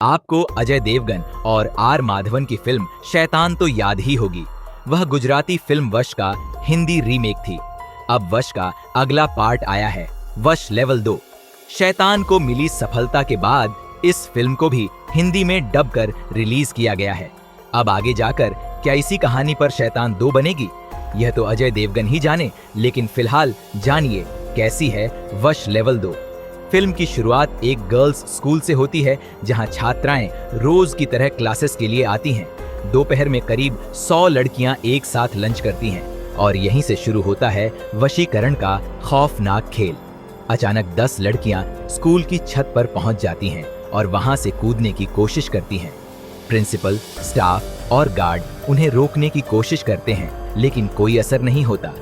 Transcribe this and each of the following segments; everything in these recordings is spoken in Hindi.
आपको अजय देवगन और आर माधवन की फिल्म शैतान तो याद ही होगी। वह गुजराती फिल्म वश का हिंदी रीमेक थी। अब वश का अगला पार्ट आया है, वश लेवल 2। शैतान को मिली सफलता के बाद इस फिल्म को भी हिंदी में डब कर रिलीज किया गया है। अब आगे जाकर क्या इसी कहानी पर शैतान 2 बनेगी, यह तो अजय देवगन ही जाने। लेकिन फिलहाल जानिए कैसी है वश लेवल 2। फिल्म की शुरुआत एक गर्ल्स स्कूल से होती है, जहां छात्राएं रोज की तरह क्लासेस के लिए आती हैं। दोपहर में करीब 100 लड़कियां एक साथ लंच करती हैं और यहीं से शुरू होता है वशीकरण का खौफनाक खेल। अचानक 10 लड़कियां स्कूल की छत पर पहुंच जाती हैं और वहां से कूदने की कोशिश करती हैं। प्रिंसिपल, स्टाफ और गार्ड उन्हें रोकने की कोशिश करते हैं, लेकिन कोई असर नहीं होता।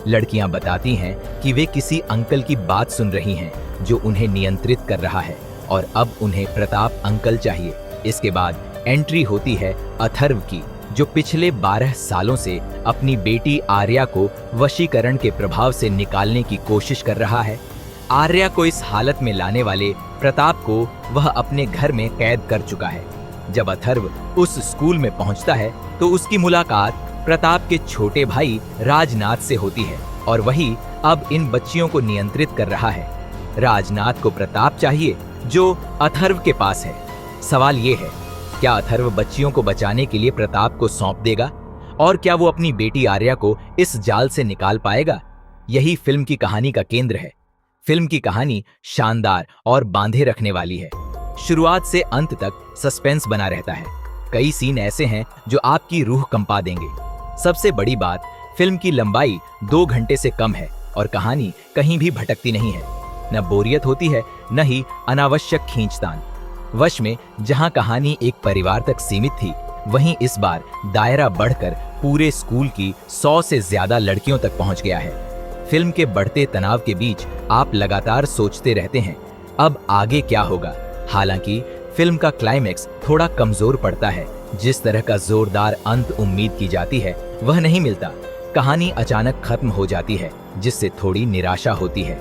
लड़कियां बताती हैं कि वे किसी अंकल की बात सुन रही हैं जो उन्हें नियंत्रित कर रहा है और अब उन्हें प्रताप अंकल चाहिए। इसके बाद एंट्री होती है अथर्व की, जो पिछले 12 सालों से अपनी बेटी आर्या को वशीकरण के प्रभाव से निकालने की कोशिश कर रहा है। आर्या को इस हालत में लाने वाले प्रताप को वह अपने घर में कैद कर चुका है। जब अथर्व उस स्कूल में पहुंचता है तो उसकी मुलाकात प्रताप के छोटे भाई राजनाथ से होती है और वही अब इन बच्चियों को नियंत्रित कर रहा है। राजनाथ को प्रताप चाहिए जो अथर्व के पास है। सवाल ये है, क्या अथर्व बच्चियों को बचाने के लिए प्रताप को सौंप देगा और क्या वो अपनी बेटी आर्या को इस जाल से निकाल पाएगा? यही फिल्म की कहानी का केंद्र है। फिल्म की कहानी शानदार और बांधे रखने वाली है। शुरुआत से अंत तक सस्पेंस बना रहता है। कई सीन ऐसे हैं जो आपकी रूह कंपा देंगे। सबसे बड़ी बात, फिल्म की लंबाई 2 घंटे से कम है और कहानी कहीं भी भटकती नहीं है। न बोरियत होती है, न ही अनावश्यक खींचतान। वश में जहां कहानी एक परिवार तक सीमित थी, वहीं इस बार दायरा बढ़कर पूरे स्कूल की 100 से ज्यादा लड़कियों तक पहुंच गया है। फिल्म के बढ़ते तनाव के बीच आप लगातार सोचते रहते हैं, अब आगे क्या होगा। हालांकि फिल्म का क्लाइमेक्स थोड़ा कमजोर पड़ता है। जिस तरह का जोरदार अंत उम्मीद की जाती है वह नहीं मिलता। कहानी अचानक खत्म हो जाती है, जिससे थोड़ी निराशा होती है।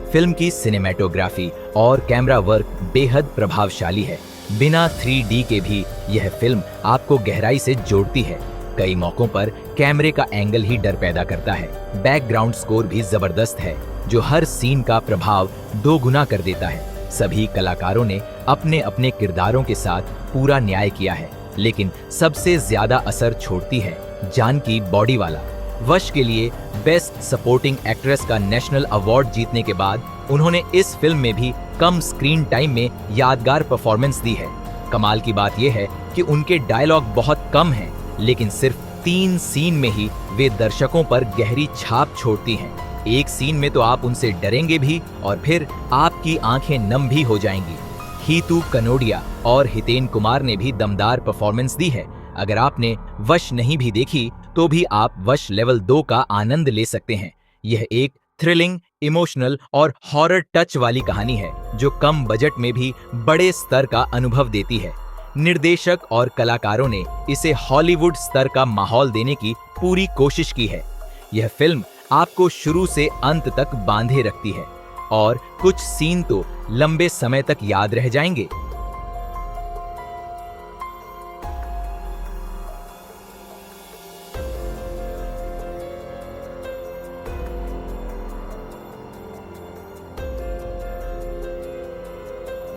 फिल्म की सिनेमैटोग्राफी और कैमरा वर्क बेहद प्रभावशाली है। बिना 3D के भी यह फिल्म आपको गहराई से जोड़ती है। कई मौकों पर कैमरे का एंगल ही डर पैदा करता है। बैकग्राउंड स्कोर भी जबरदस्त है, जो हर सीन का प्रभाव 2 गुना कर देता है। सभी कलाकारों ने अपने अपने किरदारों के साथ पूरा न्याय किया है, लेकिन सबसे ज्यादा असर छोड़ती है जानकी बॉडीवाला। वश के लिए बेस्ट सपोर्टिंग एक्ट्रेस का नेशनल अवार्ड जीतने के बाद उन्होंने इस फिल्म में भी कम स्क्रीन टाइम में यादगार परफॉर्मेंस दी है। कमाल की बात यह है कि उनके डायलॉग बहुत कम हैं, लेकिन सिर्फ 3 सीन में ही वे दर्शकों पर गहरी छाप छोड़ती हैं। एक सीन में तो आप उनसे डरेंगे भी और फिर आपकी आंखें नम भी हो जाएंगी। हीतू कनोडिया और हितेन कुमार ने भी दमदार परफॉर्मेंस दी है। अगर आपने वश नहीं भी देखी तो भी आप वश लेवल 2 का आनंद ले सकते हैं। यह एक थ्रिलिंग, इमोशनल और हॉरर टच वाली कहानी है, जो कम बजट में भी बड़े स्तर का अनुभव देती है। निर्देशक और कलाकारों ने इसे हॉलीवुड स्तर का माहौल देने की पूरी कोशिश की है। यह फिल्म आपको शुरू से अंत तक बांधे रखती है और कुछ सीन तो लंबे समय तक याद रह जाएंगे।